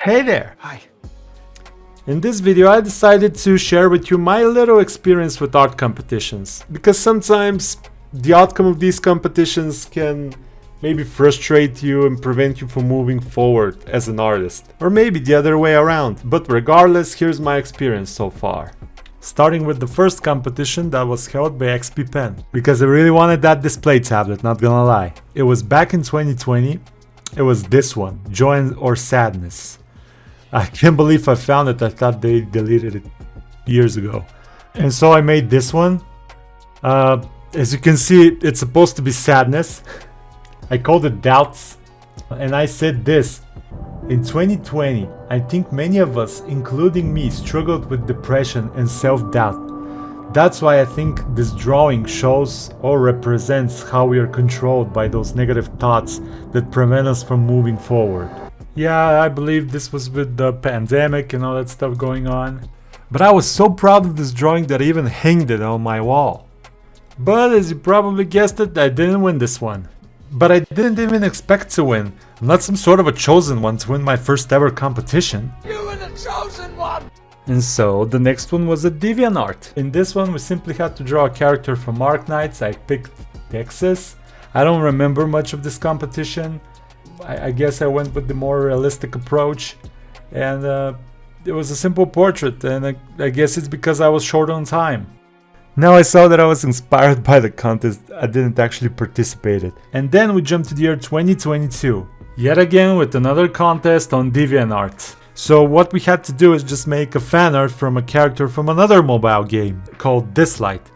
Hey there! Hi. In this video I decided to share with you my little experience with art competitions, because sometimes the outcome of these competitions can maybe frustrate you and prevent you from moving forward as an artist, or maybe the other way around, but regardless, here's my experience so far. Starting with the first competition that was held by XP Pen, because I really wanted that display tablet, not gonna lie. It was back in 2020, it was this one, Joy or Sadness. I can't believe I found it. I thought they deleted it years ago. And so I made this one. As you can see, it's supposed to be sadness. I called it doubts. And I said this. In 2020, I think many of us, including me, struggled with depression and self-doubt. That's why I think this drawing shows or represents how we are controlled by those negative thoughts that prevent us from moving forward. Yeah, I believe this was with the pandemic and all that stuff going on. But I was so proud of this drawing that I even hanged it on my wall. But as you probably guessed it, I didn't win this one. But I didn't even expect to win. I'm not some sort of a chosen one to win my first ever competition. You were the chosen one! And so the next one was a DeviantArt. In this one we simply had to draw a character from Arknights. I picked Texas. I don't remember much of this competition. I guess I went with the more realistic approach, and it was a simple portrait, and I guess it's because I was short on time. Now I saw that I was inspired by the contest. I didn't actually participate in. And then we jumped to the year 2022, yet again with another contest on DeviantArt. So what we had to do is just make a fan art from a character from another mobile game called Dislyte.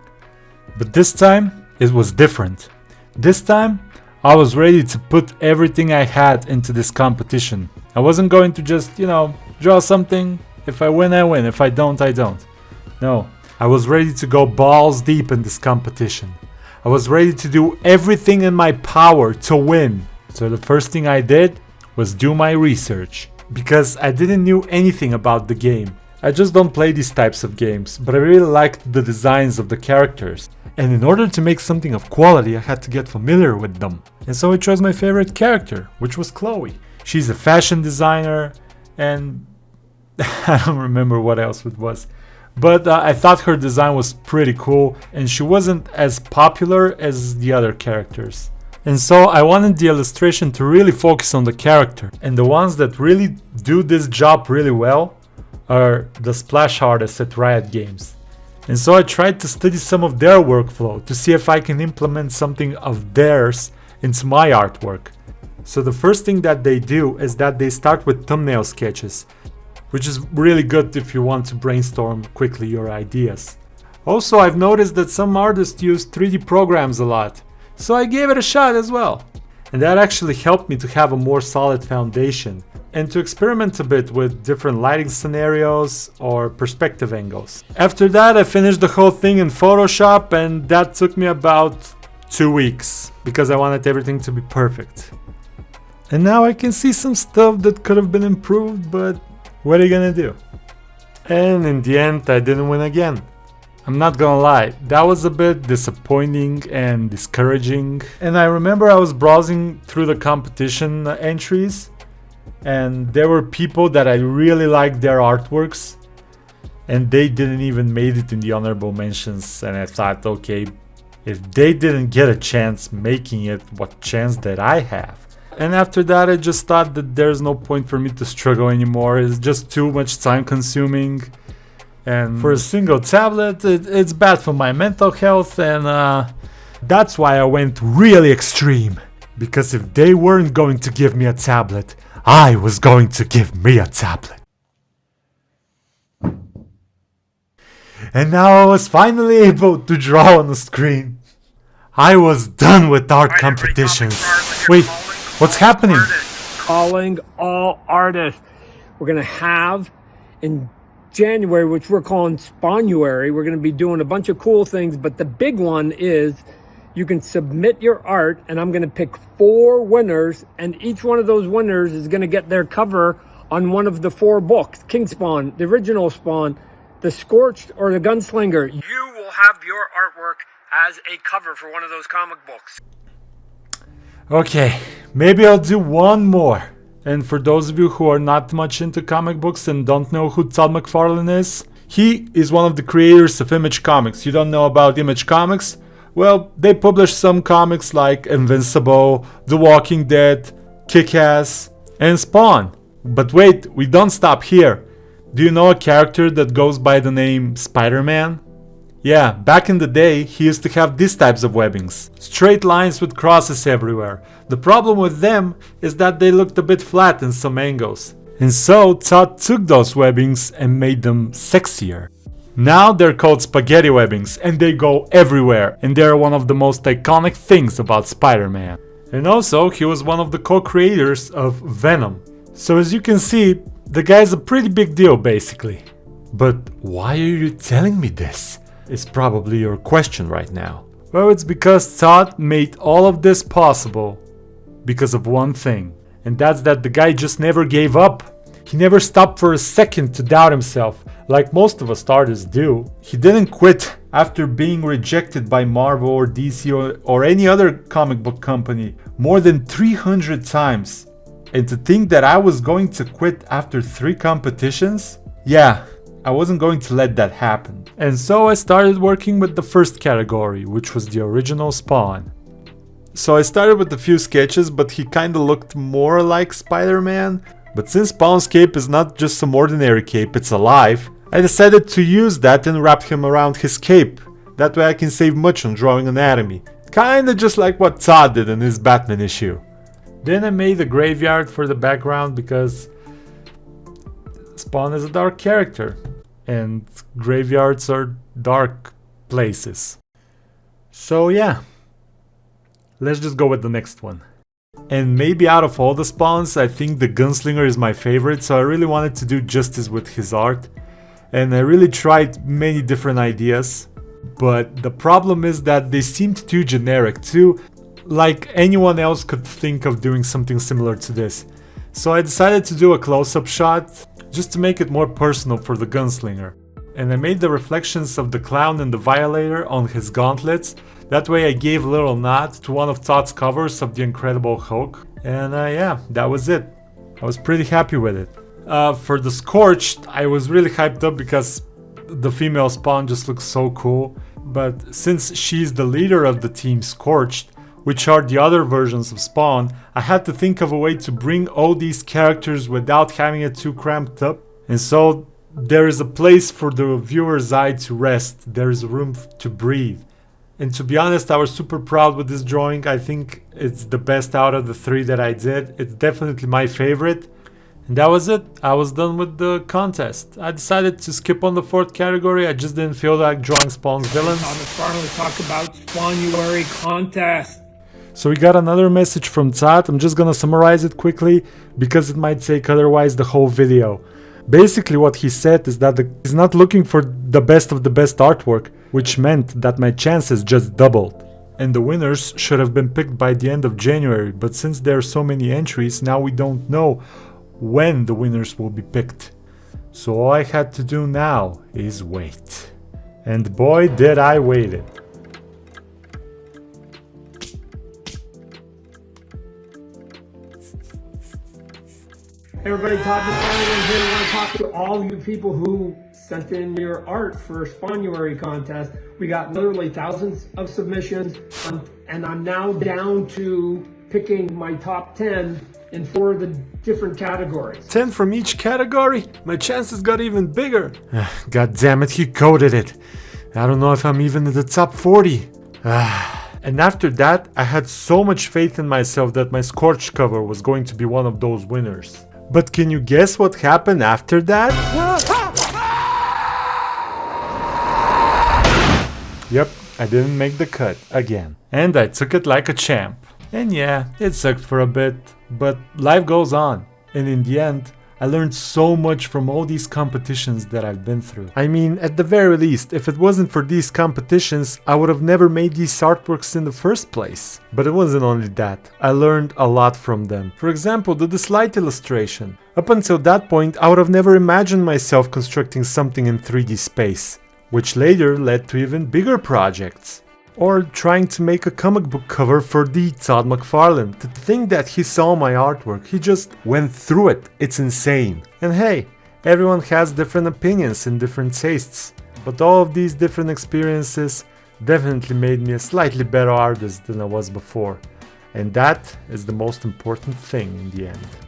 But this time it was different. This time I was ready to put everything I had into this competition. I wasn't going to just, draw something. If I win, I win. If I don't, I don't. No, I was ready to go balls deep in this competition. I was ready to do everything in my power to win. So the first thing I did was do my research, because I didn't know anything about the game. I just don't play these types of games, but I really liked the designs of the characters. And in order to make something of quality, I had to get familiar with them. And so I chose my favorite character, which was Chloe. She's a fashion designer, and I don't remember what else it was. But I thought her design was pretty cool, and she wasn't as popular as the other characters. And so I wanted the illustration to really focus on the character. And the ones that really do this job really well are the splash artists at Riot Games. And so I tried to study some of their workflow to see if I can implement something of theirs into my artwork. So the first thing that they do is that they start with thumbnail sketches, which is really good if you want to brainstorm quickly your ideas. Also, I've noticed that some artists use 3D programs a lot, so I gave it a shot as well. And that actually helped me to have a more solid foundation and to experiment a bit with different lighting scenarios or perspective angles. After that, I finished the whole thing in Photoshop, and that took me about 2 weeks because I wanted everything to be perfect. And now I can see some stuff that could have been improved, but what are you gonna do? And in the end, I didn't win again. I'm not gonna lie, that was a bit disappointing and discouraging. And I remember I was browsing through the competition entries, and there were people that I really liked their artworks, and they didn't even made it in the honorable mentions. And I thought, okay, if they didn't get a chance making it, what chance did I have? And after that, I just thought that there's no point for me to struggle anymore. It's just too much time consuming. And for a single tablet, it's bad for my mental health, and that's why I went really extreme. Because if they weren't going to give me a tablet, I was going to give me a tablet. And now I was finally able to draw on the screen. I was done with art competitions. Wait, what's happening? Calling all artists. We're gonna have in January, which we're calling Spawnuary, we're going to be doing a bunch of cool things, but the big one is you can submit your art, and I'm going to pick 4 winners, and each one of those winners is going to get their cover on one of the 4 books: King Spawn, the original Spawn, the Scorched, or the Gunslinger. You will have your artwork as a cover for one of those comic books. Okay, maybe I'll do one more. And for those of you who are not much into comic books and don't know who Todd McFarlane is, he is one of the creators of Image Comics. You don't know about Image Comics? Well, they publish some comics like Invincible, The Walking Dead, Kick-Ass, and Spawn. But wait, we don't stop here. Do you know a character that goes by the name Spider-Man? Yeah, back in the day, he used to have these types of webbings. Straight lines with crosses everywhere. The problem with them is that they looked a bit flat in some angles. And so Todd took those webbings and made them sexier. Now they're called spaghetti webbings and they go everywhere, and they're one of the most iconic things about Spider-Man. And also, he was one of the co-creators of Venom. So as you can see, the guy's a pretty big deal basically. But why are you telling me this? Is probably your question right now. Well, it's because Todd made all of this possible because of one thing. And that's that the guy just never gave up. He never stopped for a second to doubt himself, like most of us artists do. He didn't quit after being rejected by Marvel or DC or any other comic book company more than 300 times. And to think that I was going to quit after 3 competitions? Yeah, I wasn't going to let that happen. And so I started working with the first category, which was the original Spawn. So I started with a few sketches, but he kinda looked more like Spider-Man. But since Spawn's cape is not just some ordinary cape, it's alive, I decided to use that and wrap him around his cape. That way I can save much on drawing anatomy. Kinda just like what Todd did in his Batman issue. Then I made a graveyard for the background because Spawn is a dark character. And graveyards are dark places. So yeah. Let's just go with the next one. And maybe out of all the Spawns, I think the Gunslinger is my favorite, so I really wanted to do justice with his art. And I really tried many different ideas, but the problem is that they seemed too generic, too like anyone else could think of doing something similar to this. So I decided to do a close-up shot, just to make it more personal for the Gunslinger. And I made the reflections of the clown and the violator on his gauntlets. That way I gave a little nod to one of Todd's covers of the Incredible Hulk. And yeah, that was it. I was pretty happy with it. For the Scorched, I was really hyped up because the female Spawn just looks so cool. But since she's the leader of the team Scorched, which are the other versions of Spawn, I had to think of a way to bring all these characters without having it too cramped up. And so there is a place for the viewer's eye to rest. There is room to breathe. And to be honest, I was super proud with this drawing. I think it's the best out of the 3 that I did. It's definitely my favorite. And that was it. I was done with the contest. I decided to skip on the 4th category. I just didn't feel like drawing Spawn's villains. Finally talk about Spawnuary contest. So we got another message from Todd. I'm just gonna summarize it quickly because it might take otherwise the whole video. Basically what he said is that he's not looking for the best of the best artwork, which meant that my chances just doubled. And the winners should have been picked by the end of January, but since there are so many entries, now we don't know when the winners will be picked. So all I had to do now is wait. And boy did I wait it. Hey everybody, Todd McFarlane here. I want to talk to all you people who sent in your art for Spawnuary contest. We got literally thousands of submissions, and I'm now down to picking my top 10 in 4 of the different categories. 10 from each category? My chances got even bigger. God damn it, he coded it. I don't know if I'm even in the top 40. And after that, I had so much faith in myself that my Scorched cover was going to be one of those winners. But can you guess what happened after that? Yep, I didn't make the cut again. And I took it like a champ. And yeah, it sucked for a bit, but life goes on. And in the end, I learned so much from all these competitions that I've been through. I mean, at the very least, if it wasn't for these competitions, I would have never made these artworks in the first place. But it wasn't only that. I learned a lot from them. For example, the Dislyte illustration. Up until that point, I would have never imagined myself constructing something in 3D space, which later led to even bigger projects. Or trying to make a comic book cover for the Todd McFarlane. To think that he saw my artwork, he just went through it. It's insane. And hey, everyone has different opinions and different tastes. But all of these different experiences definitely made me a slightly better artist than I was before. And that is the most important thing in the end.